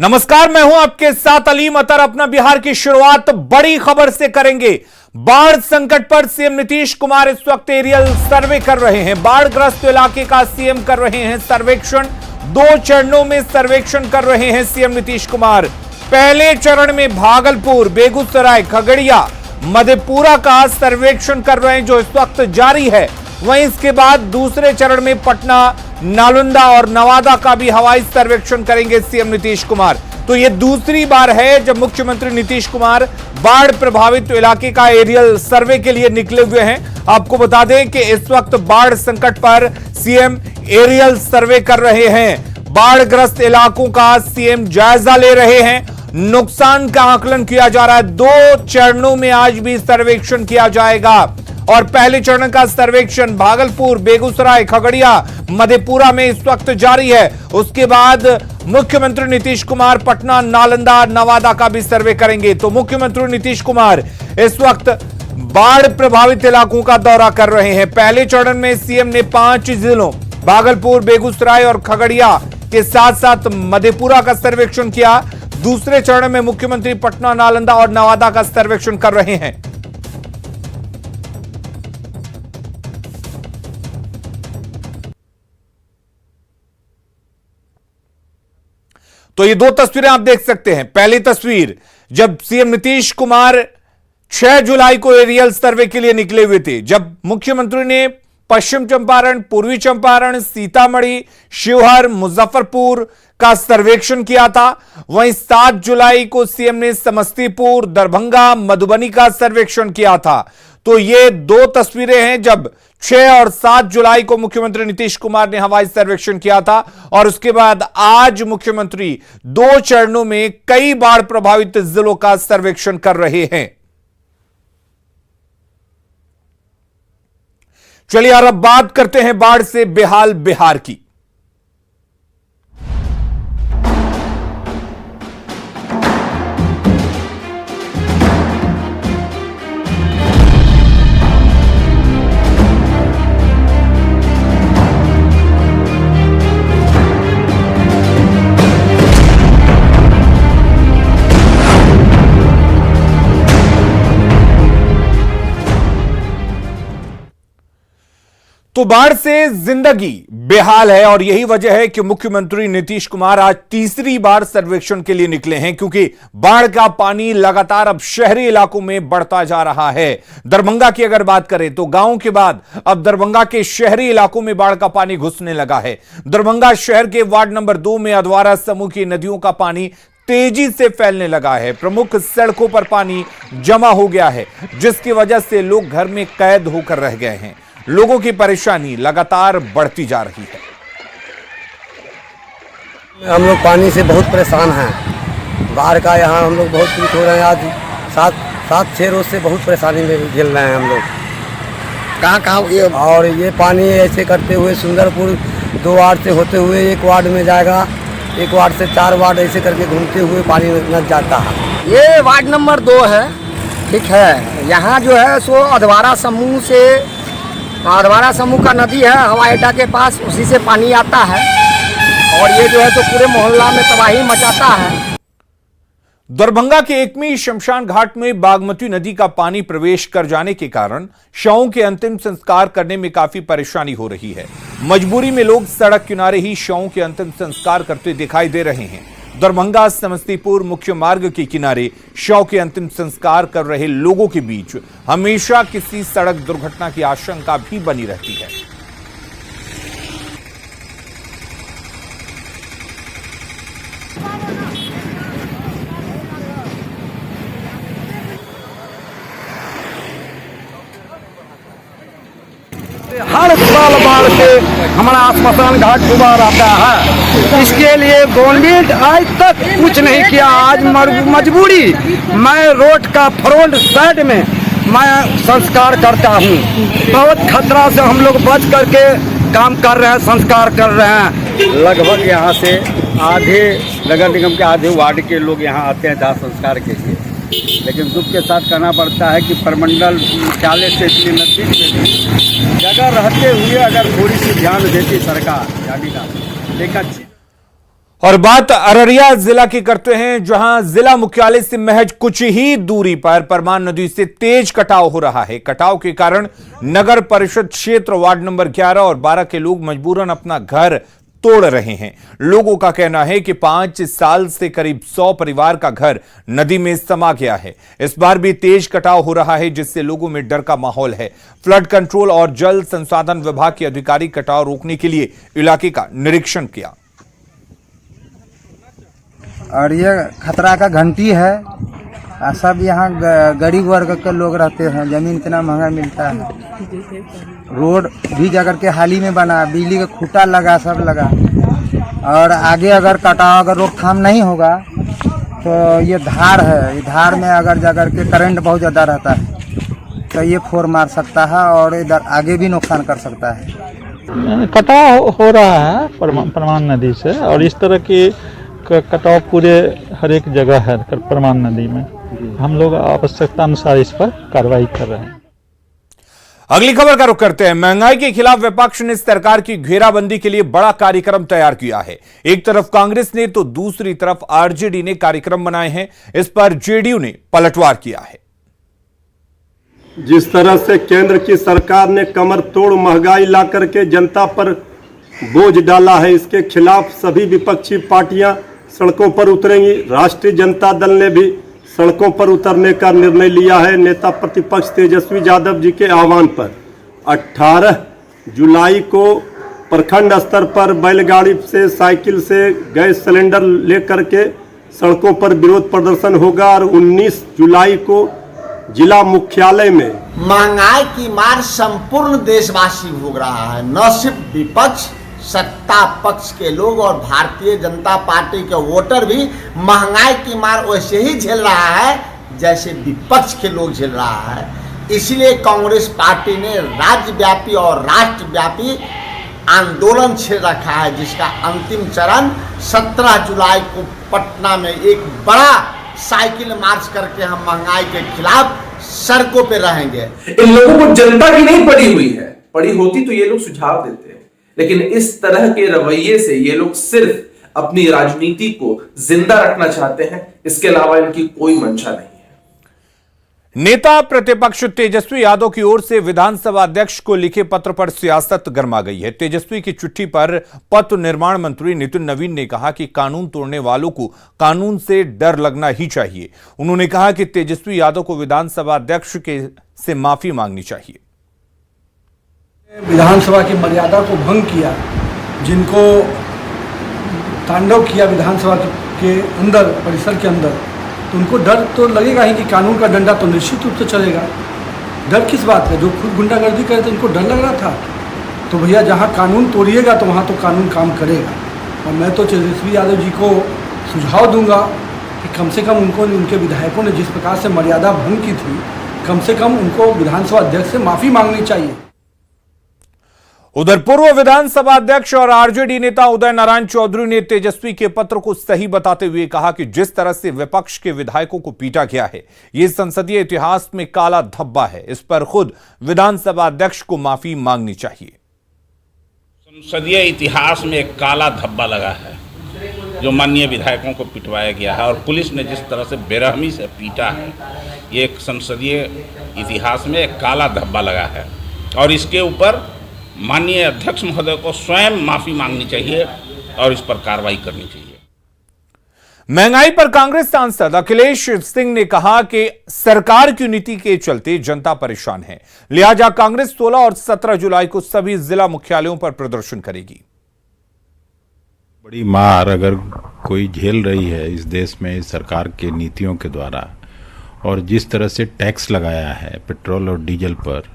नमस्कार, मैं हूं आपके साथ अलीम अतर। अपना बिहार की शुरुआत बड़ी खबर से करेंगे। बाढ़ संकट पर सीएम नीतीश कुमार इस वक्त एरियल सर्वे कर रहे हैं। बाढ़ ग्रस्त इलाके का सीएम कर रहे हैं सर्वेक्षण। 2 चरणों में सर्वेक्षण कर रहे हैं सीएम नीतीश कुमार। पहले चरण में भागलपुर, बेगूसराय, खगड़िया, मधेपुरा का सर्वेक्षण कर रहे हैं जो इस वक्त जारी है। वहीं इसके बाद दूसरे चरण में पटना, नालंदा और नवादा का भी हवाई सर्वेक्षण करेंगे सीएम नीतीश कुमार। तो यह दूसरी बार है जब मुख्यमंत्री नीतीश कुमार बाढ़ प्रभावित इलाके का एरियल सर्वे के लिए निकले हुए हैं। आपको बता दें कि इस वक्त बाढ़ संकट पर सीएम एरियल सर्वे कर रहे हैं। बाढ़ग्रस्त इलाकों का सीएम जायजा ले रहे हैं। नुकसान का आकलन किया जा रहा है। 2 चरणों में आज भी सर्वेक्षण किया जाएगा और पहले चरण का सर्वेक्षण भागलपुर, बेगूसराय, खगड़िया, मधेपुरा में इस वक्त जारी है। उसके बाद मुख्यमंत्री नीतीश कुमार पटना, नालंदा, नवादा का भी सर्वे करेंगे। तो मुख्यमंत्री नीतीश कुमार इस वक्त बाढ़ प्रभावित इलाकों का दौरा कर रहे हैं। पहले चरण में सीएम ने 5 जिलों भागलपुर, बेगूसराय और खगड़िया के साथ साथ मधेपुरा का सर्वेक्षण किया। दूसरे चरण में मुख्यमंत्री पटना, नालंदा और नवादा का सर्वेक्षण कर रहे हैं। तो ये 2 तस्वीरें आप देख सकते हैं। पहली तस्वीर जब सीएम नीतीश कुमार 6 जुलाई को एरियल सर्वे के लिए निकले हुए थे, जब मुख्यमंत्री ने पश्चिम चंपारण, पूर्वी चंपारण, सीतामढ़ी, शिवहर, मुजफ्फरपुर का सर्वेक्षण किया था। वहीं 7 जुलाई को सीएम ने समस्तीपुर, दरभंगा, मधुबनी का सर्वेक्षण किया था। तो ये 2 तस्वीरें हैं जब 6 और 7 जुलाई को मुख्यमंत्री नीतीश कुमार ने हवाई सर्वेक्षण किया था और उसके बाद आज मुख्यमंत्री 2 चरणों में कई बाढ़ प्रभावित जिलों का सर्वेक्षण कर रहे हैं। चलिए और अब बात करते हैं बाढ़ से बेहाल बिहार की। तो बाढ़ से जिंदगी बेहाल है और यही वजह है कि मुख्यमंत्री नीतीश कुमार आज तीसरी बार सर्वेक्षण के लिए निकले हैं, क्योंकि बाढ़ का पानी लगातार अब शहरी इलाकों में बढ़ता जा रहा है। दरभंगा की अगर बात करें तो गांव के बाद अब दरभंगा के शहरी इलाकों में बाढ़ का पानी घुसने लगा है। दरभंगा शहर के वार्ड नंबर 2 में अधवारा समूह की नदियों का पानी तेजी से फैलने लगा है। प्रमुख सड़कों पर पानी जमा हो गया है, जिसकी वजह से लोग घर में कैद होकर रह गए हैं। लोगों की परेशानी लगातार बढ़ती जा रही है। हम लोग पानी से बहुत परेशान हैं। बाढ़ का यहाँ हम लोग बहुत पीड़ित हो रहे हैं। आज 7-6 रोज से बहुत परेशानी में झेल रहे हैं हम लोग। कहाँ और ये पानी ऐसे करते हुए सुंदरपुर 2 वार्ड से होते हुए 1 वार्ड में जाएगा, 1 वार्ड से 4 वार्ड ऐसे करके घूमते हुए पानी न जाता है। ये वार्ड नंबर 2 है, ठीक है। यहाँ जो है सो अधवारा समूह का नदी है, हवाई अड्डा के पास, उसी से पानी आता है और ये जो है तो पूरे मोहल्ला में तबाही मचाता है। दरभंगा के एकमी शमशान घाट में बागमती नदी का पानी प्रवेश कर जाने के कारण शवों के अंतिम संस्कार करने में काफी परेशानी हो रही है। मजबूरी में लोग सड़क किनारे ही शवों के अंतिम संस्कार करते दिखाई दे रहे हैं। दरभंगा समस्तीपुर मुख्य मार्ग के किनारे शव के अंतिम संस्कार कर रहे लोगों के बीच हमेशा किसी सड़क दुर्घटना की आशंका भी बनी रहती है। हर साल बाढ़ से हमारा स्मशान घाट डूबा रहता है। इसके लिए गवर्नमेंट आज तक कुछ नहीं किया। आज मजबूरी मैं रोड का फ्रंट साइड में मैं संस्कार करता हूँ। बहुत खतरा से हम लोग बच करके काम कर रहे हैं, संस्कार कर रहे हैं। लगभग यहाँ से आधे नगर निगम के आधे वार्ड के लोग यहाँ आते हैं दाह संस्कार के लिए, लेकिन दुख के साथ कहना पड़ता है कि प्रमंडल मुख्यालय से इतनी नजदीक में जगह रहते हुए अगर थोड़ी सी ध्यान देती सरकार, जानी ना देखा। और बात अररिया जिला की करते हैं, जहां जिला मुख्यालय से महज कुछ ही दूरी पर परमान नदी से तेज कटाव हो रहा है। कटाव के कारण नगर परिषद क्षेत्र वार्ड नंबर 11 और 12 के लोग मजबूरन अपना घर तोड़ रहे हैं। लोगों का कहना है कि 5 साल से करीब 100 परिवार का घर नदी में समा गया है। इस बार भी तेज कटाव हो रहा है, जिससे लोगों में डर का माहौल है। फ्लड कंट्रोल और जल संसाधन विभाग के अधिकारी कटाव रोकने के लिए इलाके का निरीक्षण किया। और ये खतरा का घंटी है। सब यहाँ गरीब वर्ग के लोग रहते हैं। जमीन इतना महंगा मिलता है। रोड भी जाकर के हाल ही में बना, बिजली का खूंटा लगा, सब लगा। और आगे अगर कटाव अगर रोकथाम नहीं होगा तो ये धार है, ये धार में अगर जाकर के करंट बहुत ज़्यादा रहता है तो ये फोर मार सकता है और इधर आगे भी नुकसान कर सकता है। कटाव हो रहा है परमान नदी से, और इस तरह की कटाव पूरे हर एक जगह है परमान नदी में। हम लोग आवश्यकता अनुसार इस पर कार्रवाई कर रहे हैं। अगली खबर का रुख करते हैं। महंगाई के खिलाफ विपक्ष ने सरकार की घेराबंदी के लिए बड़ा कार्यक्रम तैयार किया है। एक तरफ कांग्रेस ने तो दूसरी तरफ आरजेडी ने कार्यक्रम बनाए हैं। इस पर जेडीयू ने पलटवार किया है। जिस तरह से केंद्र की सरकार ने कमर तोड़ महंगाई ला करके जनता पर बोझ डाला है, इसके खिलाफ सभी विपक्षी पार्टियां सड़कों पर उतरेंगी। राष्ट्रीय जनता दल ने भी सड़कों पर उतरने का निर्णय लिया है। नेता प्रतिपक्ष तेजस्वी यादव जी के आह्वान पर 18 जुलाई को प्रखंड स्तर पर बैलगाड़ी से, साइकिल से गैस सिलेंडर लेकर के सड़कों पर विरोध प्रदर्शन होगा और 19 जुलाई को जिला मुख्यालय में महंगाई की मार संपूर्ण देशवासी भोग रहा है। न सिर्फ विपक्ष, सत्ता पक्ष के लोग और भारतीय जनता पार्टी के वोटर भी महंगाई की मार वैसे ही झेल रहा है जैसे विपक्ष के लोग झेल रहा है। इसलिए कांग्रेस पार्टी ने राज्यव्यापी और राष्ट्रव्यापी आंदोलन छेड़ रखा है, जिसका अंतिम चरण 17 जुलाई को पटना में एक बड़ा साइकिल मार्च करके हम महंगाई के खिलाफ सड़कों पे रहेंगे। इन लोगों को जनता की नहीं पड़ी हुई है, पड़ी होती तो ये लोग सुझाव देते हैं, लेकिन इस तरह के रवैये से ये लोग सिर्फ अपनी राजनीति को जिंदा रखना चाहते हैं। इसके अलावा इनकी कोई मंशा नहीं है। नेता प्रतिपक्ष तेजस्वी यादव की ओर से विधानसभा अध्यक्ष को लिखे पत्र पर सियासत गर्मा गई है। तेजस्वी की चिट्ठी पर पथ निर्माण मंत्री नितिन नवीन ने कहा कि कानून तोड़ने वालों को कानून से डर लगना ही चाहिए। उन्होंने कहा कि तेजस्वी यादव को विधानसभा अध्यक्ष से माफी मांगनी चाहिए। विधानसभा की मर्यादा को भंग किया, जिनको तांडव किया विधानसभा के अंदर, परिसर के अंदर, तो उनको डर तो लगेगा ही कि कानून का डंडा तो निश्चित रूप से चलेगा। डर किस बात का? जो खुद गुंडागर्दी करे तो उनको डर लग रहा था। तो भैया जहाँ कानून तोड़िएगा तो वहाँ तो कानून काम करेगा। और मैं तो तेजस्वी यादव जी को सुझाव दूंगा कि कम से कम उनको, उनके विधायकों ने जिस प्रकार से मर्यादा भंग की थी, कम से कम उनको विधानसभा अध्यक्ष से माफ़ी मांगनी चाहिए। उधर पूर्व विधानसभा अध्यक्ष और आरजेडी नेता उदय नारायण चौधरी ने तेजस्वी के पत्र को सही बताते हुए कहा कि जिस तरह से विपक्ष के विधायकों को पीटा गया है, यह संसदीय इतिहास में काला धब्बा है। इस पर खुद विधानसभा अध्यक्ष को माफी मांगनी चाहिए। संसदीय इतिहास में एक काला धब्बा लगा है, जो माननीय विधायकों को पिटवाया गया है और पुलिस ने जिस तरह से बेरहमी से पीटा है, ये एक संसदीय इतिहास में एक काला धब्बा लगा है और इसके ऊपर माननीय अध्यक्ष महोदय को स्वयं माफी मांगनी चाहिए और इस पर कार्रवाई करनी चाहिए। महंगाई पर कांग्रेस सांसद अखिलेश सिंह ने कहा कि सरकार की नीति के चलते जनता परेशान है, लिहाजा कांग्रेस 16 और 17 जुलाई को सभी जिला मुख्यालयों पर प्रदर्शन करेगी। बड़ी मार अगर कोई झेल रही है इस देश में इस सरकार के नीतियों के द्वारा, और जिस तरह से टैक्स लगाया है पेट्रोल और डीजल पर,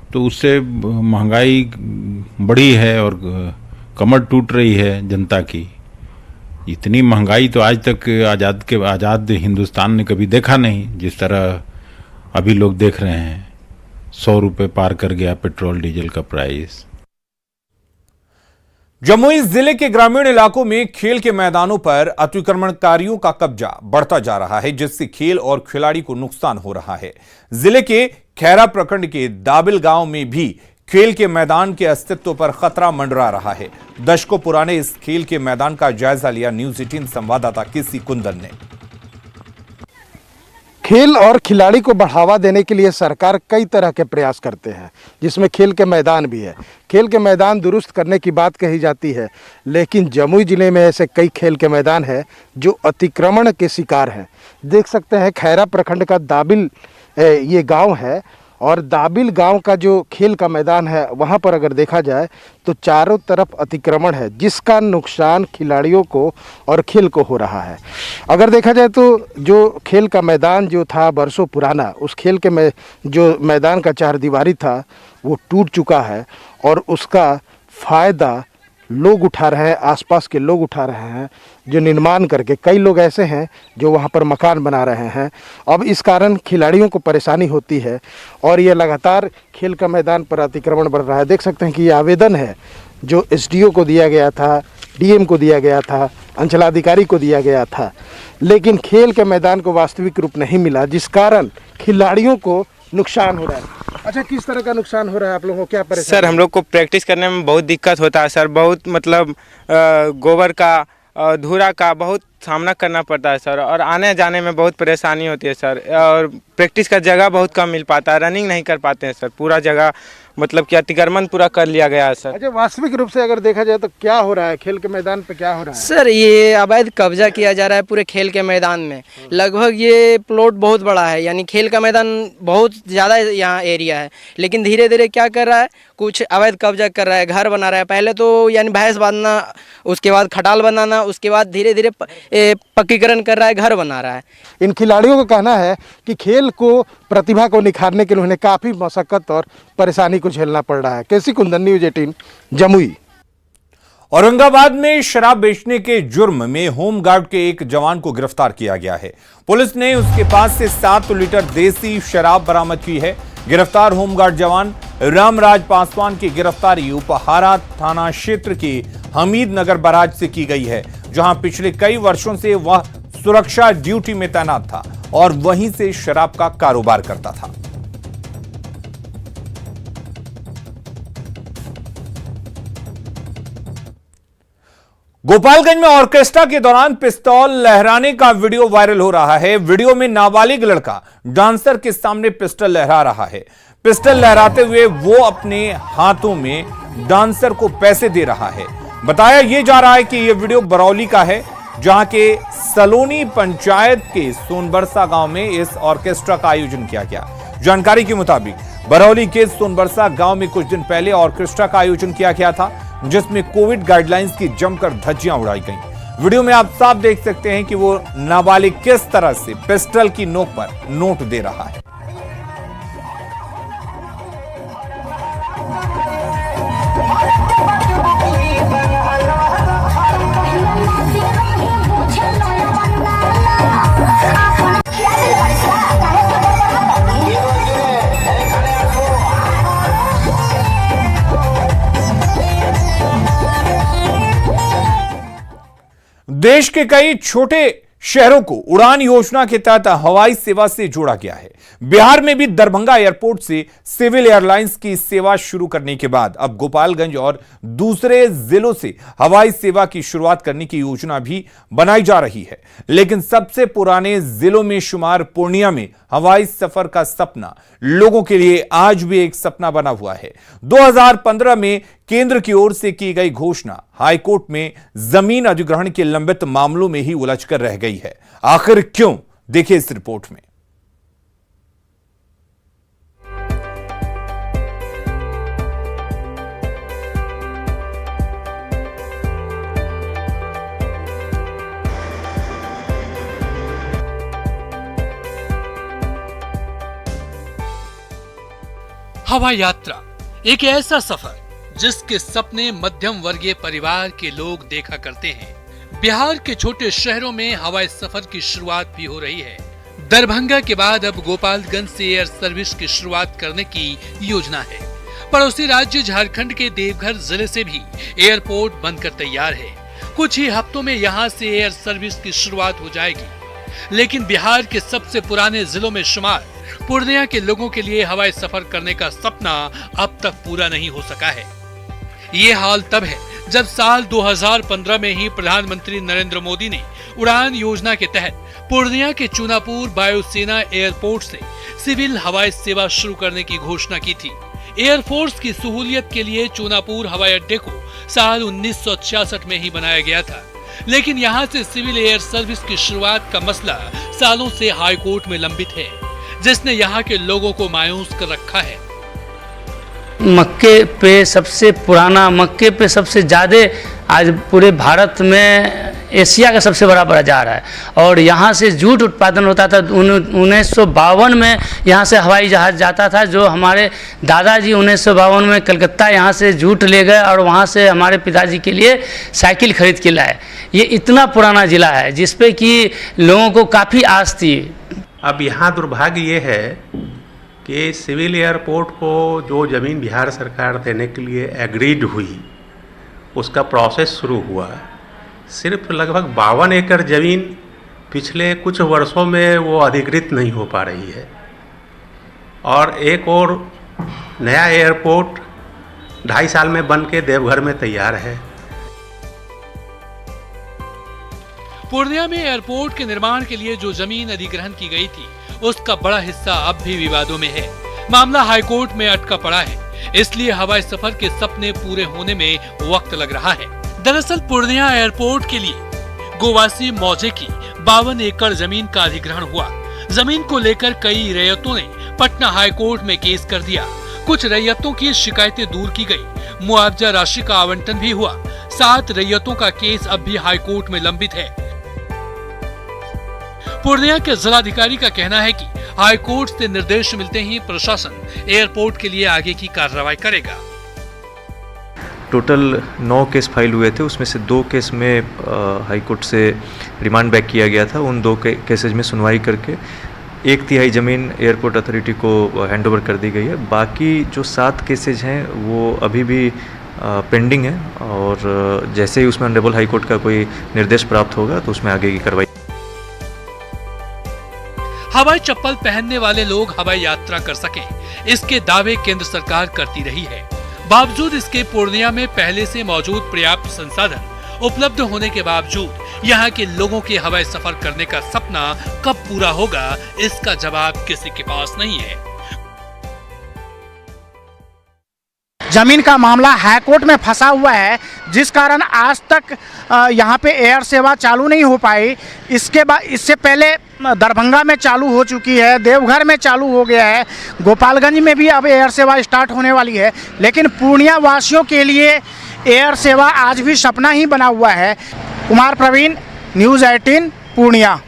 तो उससे महंगाई बढ़ी है और कमर टूट रही है जनता की। इतनी महंगाई तो आज तक आज़ाद हिंदुस्तान ने कभी देखा नहीं, जिस तरह अभी लोग देख रहे हैं। 100 रुपये पार कर गया पेट्रोल डीजल का प्राइस। जमुई जिले के ग्रामीण इलाकों में खेल के मैदानों पर अतिक्रमणकारियों का कब्जा बढ़ता जा रहा है, जिससे खेल और खिलाड़ी को नुकसान हो रहा है। जिले के खैरा प्रखंड के दाबिल गांव में भी खेल के मैदान के अस्तित्व पर खतरा मंडरा रहा है। दशकों पुराने इस खेल के मैदान का जायजा लिया न्यूज 18 संवाददाता केसी कुंदन ने। खेल और खिलाड़ी को बढ़ावा देने के लिए सरकार कई तरह के प्रयास करते हैं, जिसमें खेल के मैदान भी है। खेल के मैदान दुरुस्त करने की बात कही जाती है, लेकिन जमुई जिले में ऐसे कई खेल के मैदान हैं जो अतिक्रमण के शिकार हैं। देख सकते हैं खैरा प्रखंड का दाबिल ये गांव है, और दाबिल गांव का जो खेल का मैदान है वहां पर अगर देखा जाए तो चारों तरफ अतिक्रमण है, जिसका नुकसान खिलाड़ियों को और खेल को हो रहा है। अगर देखा जाए तो जो खेल का मैदान जो था बरसों पुराना, उस खेल के जो मैदान का चारदीवारी था वो टूट चुका है, और उसका फ़ायदा लोग उठा रहे हैं, आसपास के लोग उठा रहे हैं, जो निर्माण करके कई लोग ऐसे हैं जो वहाँ पर मकान बना रहे हैं। अब इस कारण खिलाड़ियों को परेशानी होती है, और ये लगातार खेल का मैदान पर अतिक्रमण बढ़ रहा है। देख सकते हैं कि ये आवेदन है जो एसडीओ को दिया गया था, डीएम को दिया गया था, अंचलाधिकारी को दिया गया था, लेकिन खेल के मैदान को वास्तविक रूप नहीं मिला, जिस कारण खिलाड़ियों को नुकसान हो रहा है। अच्छा, किस तरह का नुकसान हो रहा है आप लोगों को, क्या परेशानी? सर, हम लोग को प्रैक्टिस करने में बहुत दिक्कत होता है सर। बहुत मतलब गोबर का, धूरा का बहुत सामना करना पड़ता है सर, और आने जाने में बहुत परेशानी होती है सर, और प्रैक्टिस का जगह बहुत कम मिल पाता है, रनिंग नहीं कर पाते हैं सर। पूरा जगह मतलब कि अतिक्रमण पूरा कर लिया गया है सर। अच्छा, वास्तविक रूप से अगर देखा जाए तो क्या हो रहा है खेल के मैदान पे, क्या हो रहा है? सर, ये अवैध कब्जा किया जा रहा है पूरे खेल के मैदान में। लगभग ये प्लॉट बहुत बड़ा है, यानी खेल का मैदान बहुत ज़्यादा यहाँ एरिया है, लेकिन धीरे धीरे क्या कर रहा है, कुछ अवैध कब्जा कर रहा है, घर बना रहा है। पहले तो यानी भैंस बांधना, उसके बाद खटाल बनाना, उसके बाद धीरे धीरे पक्कीकरण कर रहा है, घर बना रहा है। इन खिलाड़ियों का कहना है कि खेल को, प्रतिभा को निखारने के लिए उन्हें काफ़ी मशक्कत और परेशानी को झेलना पड़ रहा है। केसी कुंदन, न्यूज 18 जमुई। औरंगाबाद में शराब बेचने के जुर्म में होमगार्ड के एक जवान को गिरफ्तार किया गया है। पुलिस ने उसके पास से 7 लीटर देसी शराब बरामद की है। गिरफ्तार होमगार्ड जवान रामराज पासवान की गिरफ्तारी उपहारा थाना क्षेत्र के हमीद नगर बराज से की गई है, जहां पिछले कई वर्षों से वह सुरक्षा ड्यूटी में तैनात था और वहीं से शराब का कारोबार करता था। गोपालगंज में ऑर्केस्ट्रा के दौरान पिस्तौल लहराने का वीडियो वायरल हो रहा है। वीडियो में नाबालिग लड़का डांसर के सामने पिस्टल लहरा रहा है। पिस्टल लहराते हुए वो अपने हाथों में डांसर को पैसे दे रहा है। बताया यह जा रहा है कि यह वीडियो बरौली का है, जहां के सलोनी पंचायत के सोनबरसा गांव में इस ऑर्केस्ट्रा का आयोजन किया गया। जानकारी के मुताबिक बरौली के सोनबरसा गांव में कुछ दिन पहले ऑर्केस्ट्रा का आयोजन किया गया था, जिसमें कोविड गाइडलाइंस की जमकर धज्जियां उड़ाई गईं। वीडियो में आप साफ देख सकते हैं कि वो नाबालिग किस तरह से पिस्टल की नोक पर नोट दे रहा है। देश के कई छोटे शहरों को उड़ान योजना के तहत हवाई सेवा से जोड़ा गया है। बिहार में भी दरभंगा एयरपोर्ट से सिविल एयरलाइंस की सेवा शुरू करने के बाद अब गोपालगंज और दूसरे जिलों से हवाई सेवा की शुरुआत करने की योजना भी बनाई जा रही है। लेकिन सबसे पुराने जिलों में शुमार पूर्णिया में हवाई सफर का सपना लोगों के लिए आज भी एक सपना बना हुआ है। 2015 में केंद्र की ओर से की गई घोषणा हाईकोर्ट में जमीन अधिग्रहण के लंबित मामलों में ही उलझकर रह गई है। आखिर क्यों, देखिए इस रिपोर्ट में। हवाई यात्रा एक ऐसा सफर जिसके सपने मध्यम वर्गीय परिवार के लोग देखा करते हैं। बिहार के छोटे शहरों में हवाई सफर की शुरुआत भी हो रही है। दरभंगा के बाद अब गोपालगंज से एयर सर्विस की शुरुआत करने की योजना है। पड़ोसी राज्य झारखंड के देवघर जिले से भी एयरपोर्ट बनकर तैयार है। कुछ ही हफ्तों में यहां से एयर सर्विस की शुरुआत हो जाएगी। लेकिन बिहार के सबसे पुराने जिलों में शुमार पूर्णिया के लोगों के लिए हवाई सफर करने का सपना अब तक पूरा नहीं हो सका है। ये हाल तब है जब साल 2015 में ही प्रधानमंत्री नरेंद्र मोदी ने उड़ान योजना के तहत पूर्णिया के चूनापुर वायुसेना एयरपोर्ट से सिविल हवाई सेवा शुरू करने की घोषणा की थी। एयरफोर्स की सहूलियत के लिए चूनापुर हवाई अड्डे को साल 1966 में ही बनाया गया था, लेकिन यहाँ से सिविल एयर सर्विस की शुरुआत का मसला सालों से हाई कोर्ट में लंबित है, जिसने यहाँ के लोगों को मायूस कर रखा है। मक्के पे सबसे पुराना, मक्के पे सबसे ज़्यादा आज पूरे भारत में एशिया का सबसे बड़ा बाजार है और यहाँ से जूट उत्पादन होता था। 1952 में यहाँ से हवाई जहाज़ जाता था, जो हमारे दादाजी 1952 में कलकत्ता यहाँ से जूट ले गए और वहाँ से हमारे पिताजी के लिए साइकिल खरीद के लाए। ये इतना पुराना ज़िला है जिस पे कि लोगों को काफ़ी आस थी। अब यहाँ दुर्भाग्य ये है कि सिविल एयरपोर्ट को जो ज़मीन बिहार सरकार देने के लिए एग्रीड हुई, उसका प्रोसेस शुरू हुआ। सिर्फ लगभग 52 एकड़ ज़मीन पिछले कुछ वर्षों में वो अधिकृत नहीं हो पा रही है और एक और नया एयरपोर्ट 2.5 साल में बन के देवघर में तैयार है। पूर्णिया में एयरपोर्ट के निर्माण के लिए जो जमीन अधिग्रहण की गई थी, उसका बड़ा हिस्सा अब भी विवादों में है। मामला हाईकोर्ट में अटका पड़ा है, इसलिए हवाई सफर के सपने पूरे होने में वक्त लग रहा है। दरअसल पूर्णिया एयरपोर्ट के लिए गोवासी मौजे की 52 एकड़ जमीन का अधिग्रहण हुआ। जमीन को लेकर कई रैयतों ने पटना हाईकोर्ट में केस कर दिया। कुछ रैयतों की शिकायतें दूर की गई, मुआवजा राशि का आवंटन भी हुआ। 7 रैयतों का केस अब भी हाईकोर्ट में लंबित है। पूर्णिया के जिलाधिकारी का कहना है कि हाईकोर्ट से निर्देश मिलते ही प्रशासन एयरपोर्ट के लिए आगे की कार्रवाई करेगा। टोटल 9 केस फाइल हुए थे, उसमें से 2 केस में हाईकोर्ट से रिमांड बैक किया गया था। उन 2 केसेज में सुनवाई करके 1/3 ज़मीन एयरपोर्ट अथॉरिटी को हैंडओवर कर दी गई है। बाकी जो 7 केसेज हैं वो अभी भी पेंडिंग है और जैसे ही उसमें ऑनरेबल हाईकोर्ट का कोई निर्देश प्राप्त होगा तो उसमें आगे की कार्रवाई। हवाई चप्पल पहनने वाले लोग हवाई यात्रा कर सकें, इसके दावे केंद्र सरकार करती रही है। बावजूद इसके पूर्णिया में पहले से मौजूद पर्याप्त संसाधन उपलब्ध होने के बावजूद यहाँ के लोगों के हवाई सफर करने का सपना कब पूरा होगा, इसका जवाब किसी के पास नहीं है। जमीन का मामला हाईकोर्ट में फंसा हुआ है, जिस कारण आज तक यहाँ पे एयर सेवा चालू नहीं हो पाई। इससे पहले दरभंगा में चालू हो चुकी है, देवघर में चालू हो गया है, गोपालगंज में भी अब एयर सेवा स्टार्ट होने वाली है, लेकिन पूर्णिया वासियों के लिए एयर सेवा आज भी सपना ही बना हुआ है। कुमार प्रवीण, न्यूज़ 18 पूर्णिया।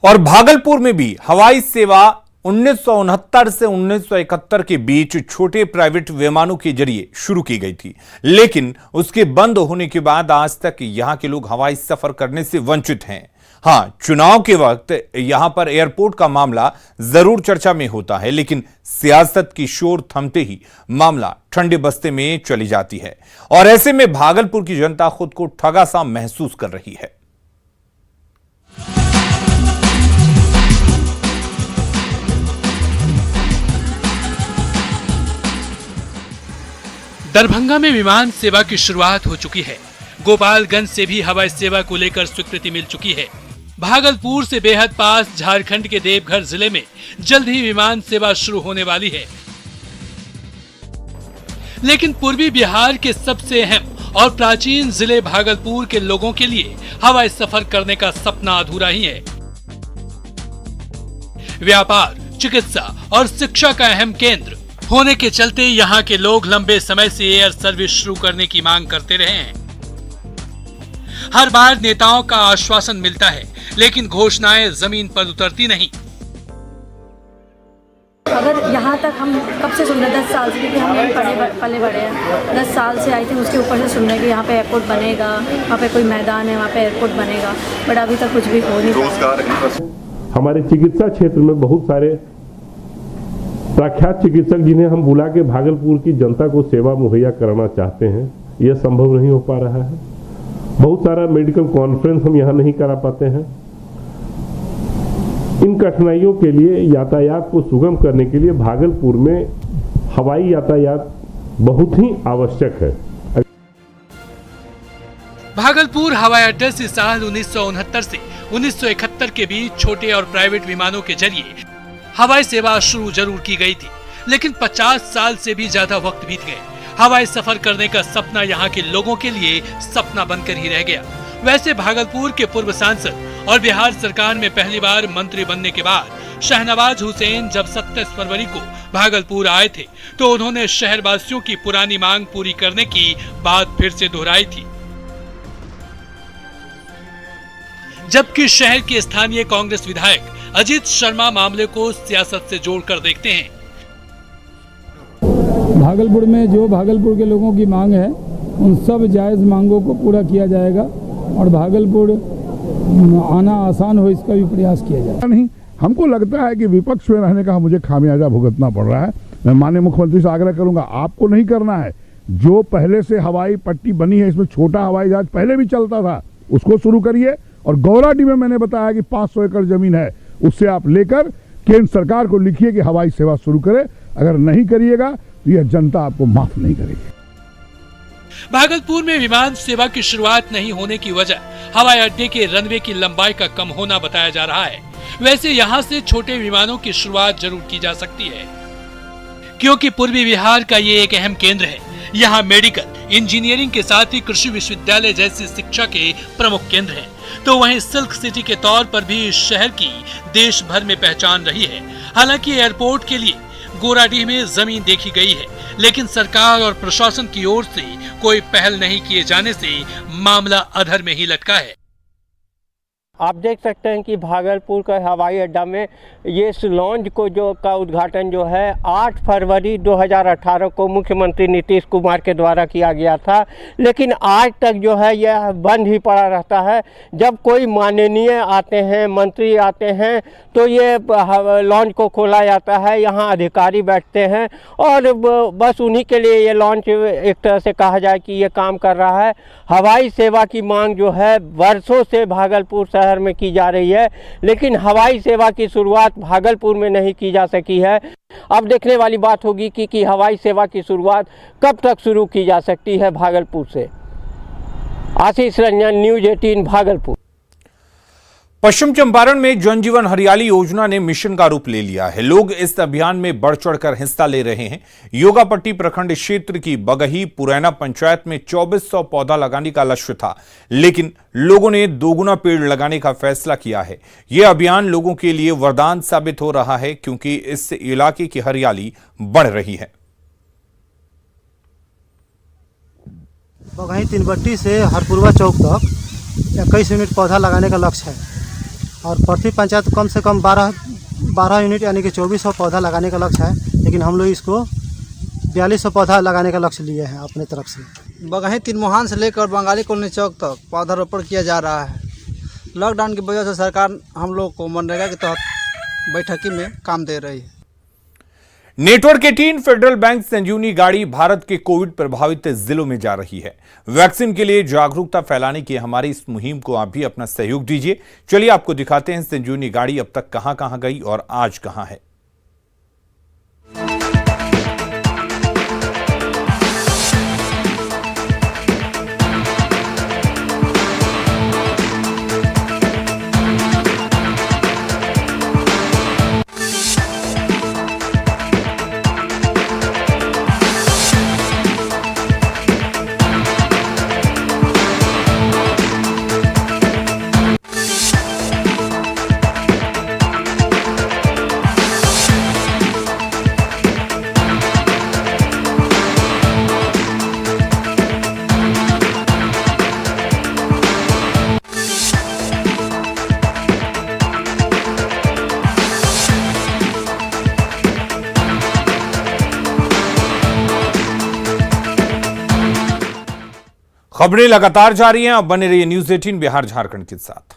और भागलपुर में भी हवाई सेवा 1969 से 1971 के बीच छोटे प्राइवेट विमानों के जरिए शुरू की गई थी, लेकिन उसके बंद होने के बाद आज तक यहां के लोग हवाई सफर करने से वंचित हैं। हां, चुनाव के वक्त यहां पर एयरपोर्ट का मामला जरूर चर्चा में होता है, लेकिन सियासत की शोर थमते ही मामला ठंडे बस्ते में चली जाती है और ऐसे में भागलपुर की जनता खुद को ठगा सा महसूस कर रही है। दरभंगा में विमान सेवा की शुरुआत हो चुकी है। गोपालगंज से भी हवाई सेवा को लेकर स्वीकृति मिल चुकी है। भागलपुर से बेहद पास झारखंड के देवघर जिले में जल्द ही विमान सेवा शुरू होने वाली है। लेकिन पूर्वी बिहार के सबसे अहम और प्राचीन जिले भागलपुर के लोगों के लिए हवाई सफर करने का सपना अधूरा ही है। व्यापार, चिकित्सा और शिक्षा का अहम केंद्र होने के चलते यहाँ के लोग लंबे समय से एयर सर्विस शुरू करने की मांग करते रहे हैं। हर बार नेताओं का आश्वासन मिलता है, लेकिन घोषणाएं जमीन पर उतरती नहीं। अगर यहाँ तक हम कब से सुन रहे 10 साल से, क्योंकि हम यहीं पले बड़े हैं, 10 साल से आई थिंक उसके ऊपर से सुन रहे कि यहाँ पे एयरपोर्ट बनेगा, वहाँ पे कोई मैदान है, वहाँ पे एयरपोर्ट बनेगा, बट अभी तक कुछ भी हो नहीं पाया। हमारे चिकित्सा क्षेत्र में बहुत सारे प्रख्यात चिकित्सक जिन्हें हम बुला के भागलपुर की जनता को सेवा मुहैया कराना चाहते हैं, यह संभव नहीं हो पा रहा है। बहुत सारा मेडिकल कॉन्फ्रेंस हम यहाँ नहीं करा पाते हैं। इन कठिनाइयों के लिए, यातायात को सुगम करने के लिए भागलपुर में हवाई यातायात बहुत ही आवश्यक है। भागलपुर हवाई अड्डे से साल 1969 से 1971 के बीच छोटे और प्राइवेट विमानों के जरिए हवाई सेवा शुरू जरूर की गई थी, लेकिन 50 साल से भी ज्यादा वक्त बीत गए। हवाई सफर करने का सपना यहाँ के लोगों के लिए सपना बनकर ही रह गया। वैसे भागलपुर के पूर्व सांसद और बिहार सरकार में पहली बार मंत्री बनने के बाद शहनवाज हुसैन जब 27 फरवरी को भागलपुर आए थे तो उन्होंने शहरवासियों की पुरानी मांग पूरी करने की बात फिर से दोहराई थी। जबकि शहर के स्थानीय कांग्रेस विधायक अजीत शर्मा मामले को सियासत से जोड़कर देखते हैं। भागलपुर में जो भागलपुर के लोगों की मांग है उन सब जायज मांगों को पूरा किया जाएगा और भागलपुर आना आसान हो इसका भी प्रयास किया जाएगा। नहीं, हमको लगता है कि विपक्ष में रहने का मुझे खामियाजा भुगतना पड़ रहा है। मैं माननीय मुख्यमंत्री से आग्रह करूंगा, आपको नहीं करना है। जो पहले से हवाई पट्टी बनी है, इसमें छोटा हवाई जहाज पहले भी चलता था, उसको शुरू करिए। और गौराडी में मैंने बताया कि 500 एकड़ जमीन है, उससे आप लेकर केंद्र सरकार को लिखिए कि हवाई सेवा शुरू करे। अगर नहीं करिएगा तो यह जनता आपको माफ नहीं करेगी। भागलपुर में विमान सेवा की शुरुआत नहीं होने की वजह हवाई अड्डे के रनवे की लंबाई का कम होना बताया जा रहा है। वैसे यहाँ से छोटे विमानों की शुरुआत जरूर की जा सकती है, क्योंकि पूर्वी बिहार का ये एक अहम केंद्र है। यहाँ मेडिकल, इंजीनियरिंग के साथ ही कृषि विश्वविद्यालय जैसी शिक्षा के प्रमुख केंद्र हैं। तो वहीं सिल्क सिटी के तौर पर भी इस शहर की देश भर में पहचान रही है। हालांकि एयरपोर्ट के लिए गोराडीह में जमीन देखी गई है, लेकिन सरकार और प्रशासन की ओर से कोई पहल नहीं किए जाने से मामला अधर में ही लटका है। आप देख सकते हैं कि भागलपुर का हवाई अड्डा में ये इस लॉन्च को का उद्घाटन जो है 8 फरवरी 2018 को मुख्यमंत्री नीतीश कुमार के द्वारा किया गया था, लेकिन आज तक जो है यह बंद ही पड़ा रहता है। जब कोई माननीय आते हैं, मंत्री आते हैं, तो ये लॉन्च को खोला जाता है, यहाँ अधिकारी बैठते हैं और बस उन्हीं के लिए ये लॉन्च एक तरह से कहा जाए कि ये काम कर रहा है। हवाई सेवा की मांग जो है वर्षों से भागलपुर शहर में की जा रही है, लेकिन हवाई सेवा की शुरुआत भागलपुर में नहीं की जा सकी है। अब देखने वाली बात होगी कि हवाई सेवा की शुरुआत कब तक शुरू की जा सकती है भागलपुर से। आशीष रंजन, न्यूज़ 18 भागलपुर। पश्चिम चंपारण में जन जीवन हरियाली योजना ने मिशन का रूप ले लिया है। लोग इस अभियान में बढ़ चढ़कर हिस्सा ले रहे हैं। योगापट्टी प्रखंड क्षेत्र की बगही पुरैना पंचायत में 2400 पौधा लगाने का लक्ष्य था, लेकिन लोगों ने दोगुना पेड़ लगाने का फैसला किया है। यह अभियान लोगों के लिए वरदान साबित हो रहा है, क्योंकि इससे इलाके की हरियाली बढ़ रही है। बगही तीनबट्टी से हरपुरवा चौक तक 21 यूनिट पौधा लगाने का लक्ष्य है और प्रति पंचायत कम से कम 12 यूनिट यानी कि 2400 पौधा लगाने का लक्ष्य है, लेकिन हम लोग इसको 4200 पौधा लगाने का लक्ष्य लिए हैं अपने तरफ से। बगही तीनमोहान से लेकर बंगाली कॉलोनी चौक तक पौधारोपण किया जा रहा है। लॉकडाउन की वजह से सरकार हम लोग को मनरेगा के तहत बैठकी में काम दे रही है। नेटवर्क 18 फेडरल बैंक संजीवनी गाड़ी भारत के कोविड प्रभावित जिलों में जा रही है। वैक्सीन के लिए जागरूकता फैलाने की हमारी इस मुहिम को आप भी अपना सहयोग दीजिए। चलिए आपको दिखाते हैं संजीवनी गाड़ी अब तक कहां गई और आज कहां है। खबरें लगातार जारी हैं। अब बने रहिए न्यूज़ 18 बिहार झारखंड के साथ।